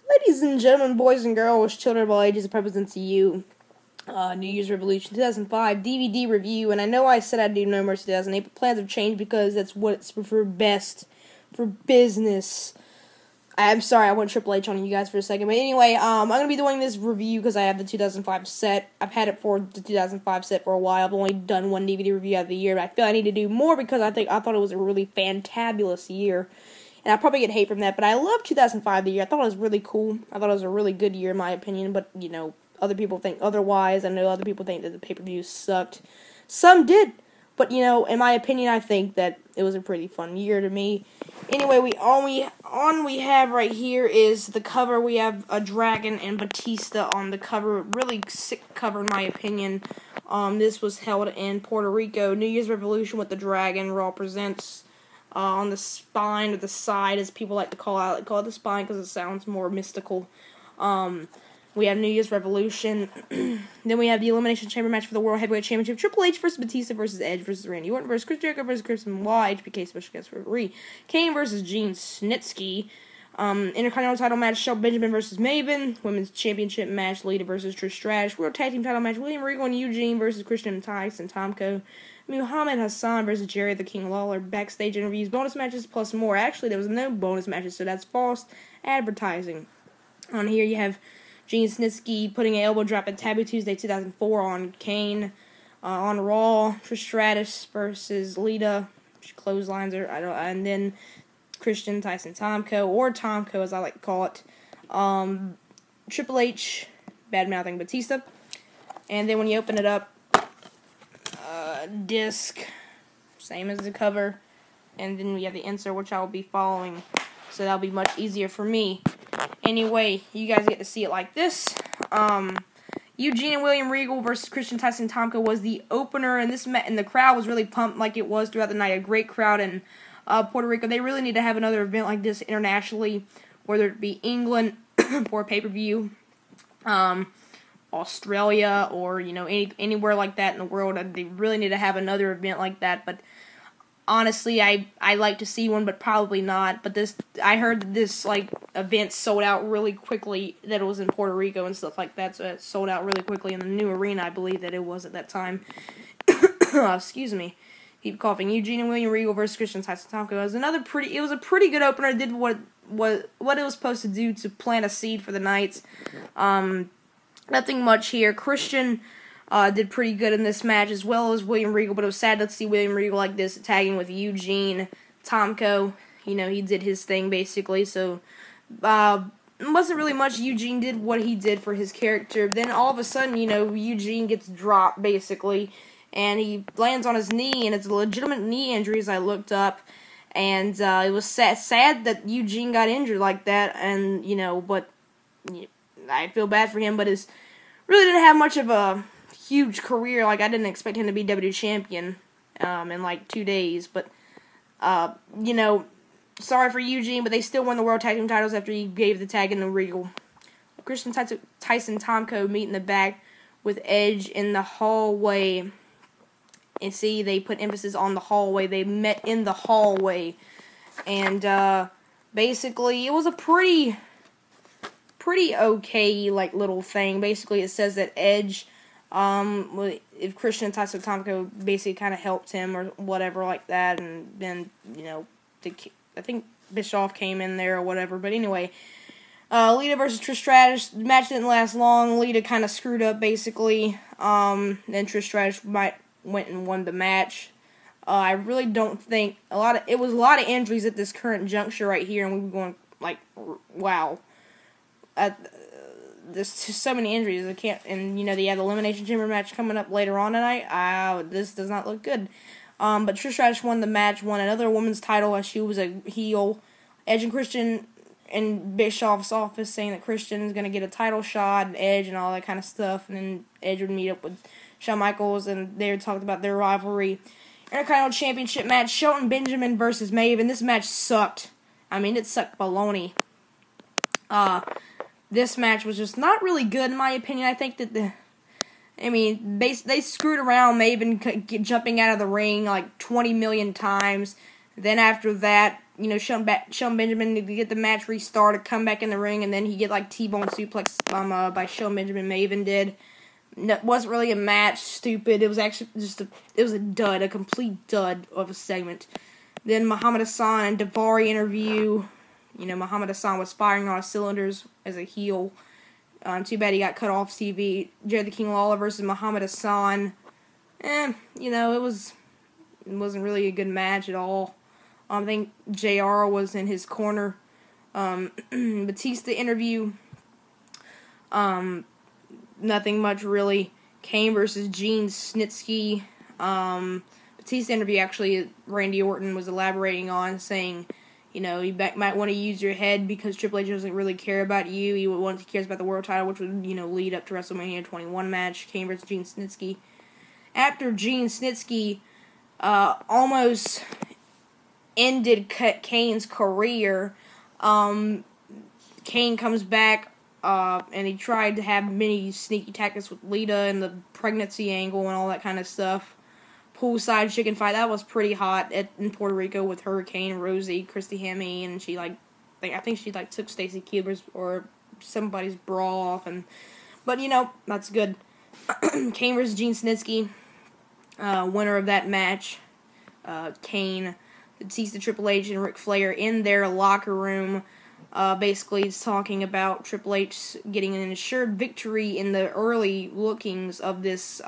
Ladies and gentlemen, boys and girls, children of all ages, it represents to you. New Year's Revolution 2005 DVD review, and I know I said I'd do no more 2008, but plans have changed because that's what's for best for business. I'm sorry, I went Triple H on you guys for a second, but anyway, I'm going to be doing this review because I have the 2005 set. I've had it for the 2005 set for a while. I've only done one DVD review out of the year, but I feel I need to do more because I thought it was a really fantabulous year. And I'll probably get hate from that, but I love 2005 the year. I thought it was really cool. I thought it was a really good year in my opinion, but, you know, other people think otherwise. I know other people think that the pay-per-view sucked. Some did, but, you know, in my opinion, I think that it was a pretty fun year to me. Anyway, we have right here is the cover. We have a dragon and Batista on the cover. Really sick cover in my opinion. This was held in Puerto Rico. New Year's Revolution with the dragon. Raw presents. On the spine or the side, as people like to call it. I call it the spine because it sounds more mystical. We have New Year's Revolution. Then we have the Elimination Chamber match for the World Heavyweight Championship. Triple H versus Batista versus Edge versus Randy Orton versus Chris Jericho versus Chris Benoit. HBK special guest referee. Kane versus Eugene Snitsky. Intercontinental title match, Shelton Benjamin versus Maven. Women's Championship match, Lita versus Trish Stratus. World Tag Team title match, William Regal and Eugene versus Christian and Tyson Tomko. Muhammad Hassan versus Jerry the King Lawler. Backstage interviews, bonus matches, plus more. Actually, there was no bonus matches, so that's false advertising. On here, you have Eugene Snitsky putting an elbow drop at Taboo Tuesday 2004 on Kane. On Raw, Trish Stratus versus Lita. She clotheslines her. And then Christian, Tyson, Tomko, or Tomko as I like to call it. Triple H, bad-mouthing Batista. And then when you open it up, disc, same as the cover. And then we have the insert, which I will be following. So that'll be much easier for me. Anyway, you guys get to see it like this. Eugene and William Regal versus Christian, Tyson, Tomko was the opener, and the crowd was really pumped like it was throughout the night. A great crowd in Puerto Rico. They really need to have another event like this internationally, whether it be England for a pay-per-view, Australia, or, you know, anywhere like that in the world. They really need to have another event like that, but honestly, I like to see one, but probably not. But I heard that this, like, event sold out really quickly, that it was in Puerto Rico and stuff like that, so it sold out really quickly in the new arena, I believe that it was at that time. Excuse me. Keep coughing. Eugene and William Regal versus Christian, Tyson, Tomko. It was a pretty good opener. It did what it was supposed to do to plant a seed for the night. Nothing much here. Christian did pretty good in this match, as well as William Regal, but it was sad to see William Regal like this, tagging with Eugene. Tomko, you know, he did his thing, basically, so it wasn't really much. Eugene did what he did for his character. Then all of a sudden, you know, Eugene gets dropped, basically, and he lands on his knee, and it's a legitimate knee injury, as I looked up, and it was sad that Eugene got injured like that, and, you know, but I feel bad for him, but really didn't have much of a huge career. Like, I didn't expect him to be WWE champion in like 2 days, but you know, sorry for Eugene, but they still won the World Tag Team titles after he gave the tag in the Regal. Christian, Tyson, Tomko meet in the back with Edge in the hallway. And see, they put emphasis on the hallway. They met in the hallway, and basically it was a pretty okay, like, little thing. Basically, it says that Edge, if Christian and Tyson Tomko basically kind of helped him or whatever like that, and then, you know, I think Bischoff came in there or whatever, but anyway, Lita versus Trish Stratus, the match didn't last long. Lita kind of screwed up, basically, then Trish Stratus went and won the match. I really don't think, it was a lot of injuries at this current juncture right here, and we were going, like, wow. There's just so many injuries. I can't, and, you know, they had the Elimination Chamber match coming up later on tonight. This does not look good. But Trish Stratus won the match, won another women's title as she was a heel. Edge and Christian in Bischoff's office saying that Christian's going to get a title shot, and Edge and all that kind of stuff. And then Edge would meet up with Shawn Michaels, and they talked about their rivalry. Intercontinental Championship match, Shelton Benjamin versus Maven. This match sucked. I mean, it sucked baloney. This match was just not really good, in my opinion. I think that they screwed around Maven jumping out of the ring like 20 million times. Then after that, Shelton Benjamin to get the match restarted, come back in the ring, and then he get like T-bone suplex by Shelton Benjamin. Maven did. No, it wasn't really a match. Stupid. It was actually it was a dud, a complete dud of a segment. Then Muhammad Hassan and Daivari interview. Muhammad Hassan was firing on cylinders as a heel. Too bad he got cut off TV. Jerry the King Lawler versus Muhammad Hassan. It wasn't really a good match at all. I think JR was in his corner. Batista interview. Nothing much really. Kane versus Eugene Snitsky. Batista interview, actually, Randy Orton was elaborating on, saying, you might want to use your head because Triple H doesn't really care about you. He cares about the world title, which would, lead up to WrestleMania 21 match. Kane versus Eugene Snitsky. After Eugene Snitsky almost ended Kane's career, Kane comes back, and he tried to have many sneaky tactics with Lita and the pregnancy angle and all that kind of stuff. Poolside chicken fight, that was pretty hot in Puerto Rico with Hurricane, Rosie, Christy Hemme, and she I think she took Stacy Keibler's or somebody's bra off, but that's good. Kane versus Gene Snitsky, winner of that match. Kane, Batista, Triple H, and Ric Flair in their locker room. Basically, it's talking about Triple H getting an assured victory in the early lookings of this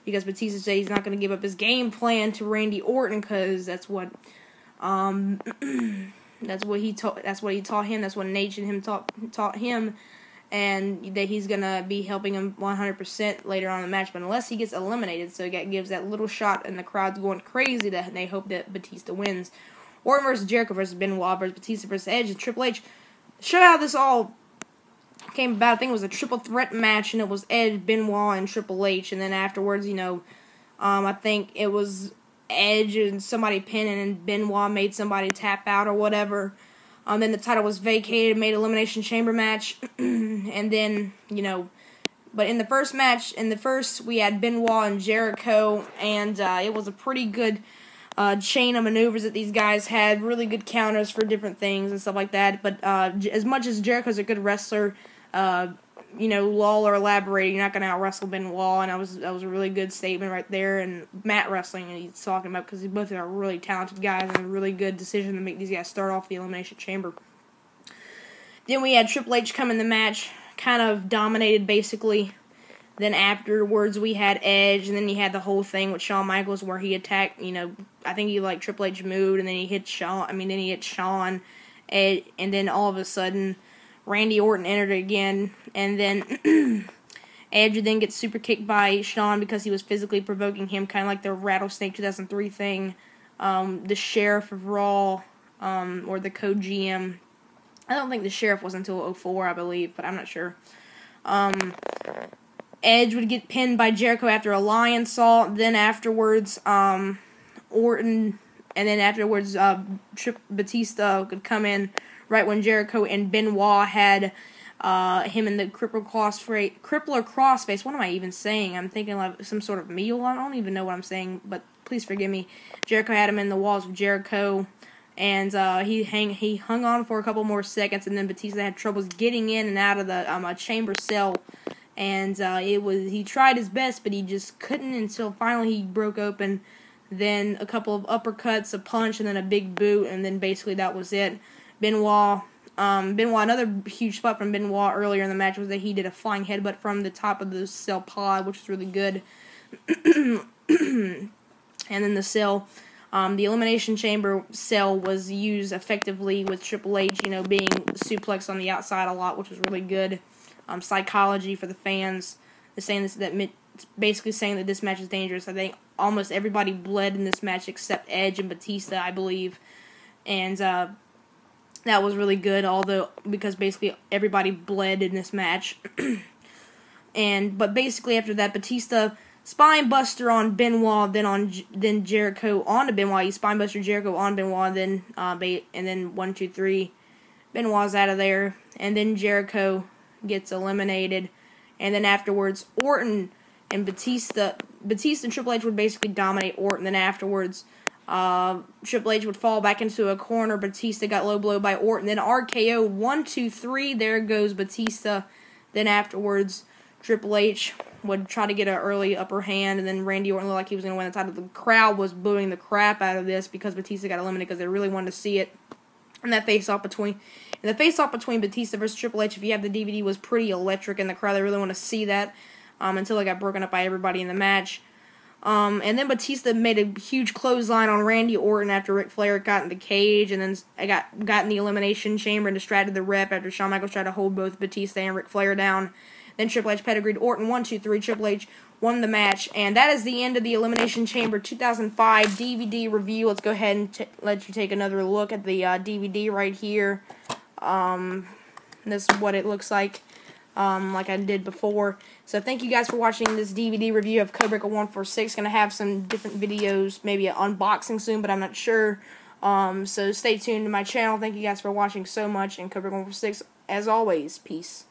because Batista said he's not going to give up his game plan to Randy Orton because that's what he taught him. That's what Nate and him taught him, and that he's going to be helping him 100% later on in the match. But unless he gets eliminated, so that gives that little shot, and the crowd's going crazy that they hope that Batista wins. Orton versus Jericho versus Benoit versus Batista versus Edge and Triple H. Show how this all came about. I think it was a triple threat match, and it was Edge, Benoit, and Triple H. And then afterwards, I think it was Edge and somebody pinning, and Benoit made somebody tap out or whatever. Then the title was vacated, made Elimination Chamber match, and then but in the first match, we had Benoit and Jericho, and it was a pretty good chain of maneuvers that these guys had, really good counters for different things and stuff like that. But as much as Jericho's a good wrestler, Lawler elaborating, you're not going to out-wrestle Benoit, and that was a really good statement right there. And Matt Wrestling, and he's talking about, because both are really talented guys, and a really good decision to make these guys start off the Elimination Chamber. Then we had Triple H come in the match, kind of dominated basically. Then afterwards we had Edge, and then he had the whole thing with Shawn Michaels where he attacked, I think he Triple H moved, and then he hit Shawn, and then all of a sudden Randy Orton entered again, and then Edge then gets super kicked by Shawn because he was physically provoking him, kind of like the Rattlesnake 2003 thing, the Sheriff of Raw, or the co-GM. I don't think the Sheriff was until 2004, I believe, but I'm not sure. Edge would get pinned by Jericho after a lion salt. Then afterwards, Orton, and then afterwards, Batista could come in right when Jericho and Benoit had him in the crippler crossface. What am I even saying? I'm thinking like some sort of meal. I don't even know what I'm saying, but please forgive me. Jericho had him in the walls of Jericho, and he hung on for a couple more seconds, and then Batista had troubles getting in and out of the chamber cell. And he tried his best, but he just couldn't until finally he broke open. Then a couple of uppercuts, a punch, and then a big boot, and then basically that was it. Benoit, another huge spot from Benoit earlier in the match was that he did a flying headbutt from the top of the cell pod, which was really good. And then the cell, the Elimination Chamber cell was used effectively with Triple H, being suplexed on the outside a lot, which was really good. Psychology for the fans. Basically saying that this match is dangerous. I think almost everybody bled in this match except Edge and Batista, I believe. And that was really good, because basically everybody bled in this match. But basically after that, Batista spine buster on Benoit, then Jericho onto Benoit. He spine buster Jericho on Benoit, and then 1, 2, 3. Benoit's out of there, and then Jericho gets eliminated, and then afterwards Orton and Batista and Triple H would basically dominate Orton. Then afterwards Triple H would fall back into a corner. Batista got low blow by Orton. Then RKO 1, 2, 3. There goes Batista. Then afterwards, Triple H would try to get an early upper hand, and then Randy Orton looked like he was going to win the title. The crowd was booing the crap out of this because Batista got eliminated because they really wanted to see it. And that face-off between Batista versus Triple H, if you have the DVD, was pretty electric in the crowd. They really want to see that until it got broken up by everybody in the match. And then Batista made a huge clothesline on Randy Orton after Ric Flair got in the cage, and then got in the Elimination Chamber and distracted the ref after Shawn Michaels tried to hold both Batista and Ric Flair down. Then Triple H pedigreed Orton 1, 2, 3. Triple H won the match, and that is the end of the Elimination Chamber 2005 DVD review. Let's go ahead and let you take another look at the DVD right here. This is what it looks like I did before. So thank you guys for watching this DVD review of Codebreaker 146. Going to have some different videos, maybe an unboxing soon, but I'm not sure. So stay tuned to my channel. Thank you guys for watching so much, and Codebreaker 146, as always, peace.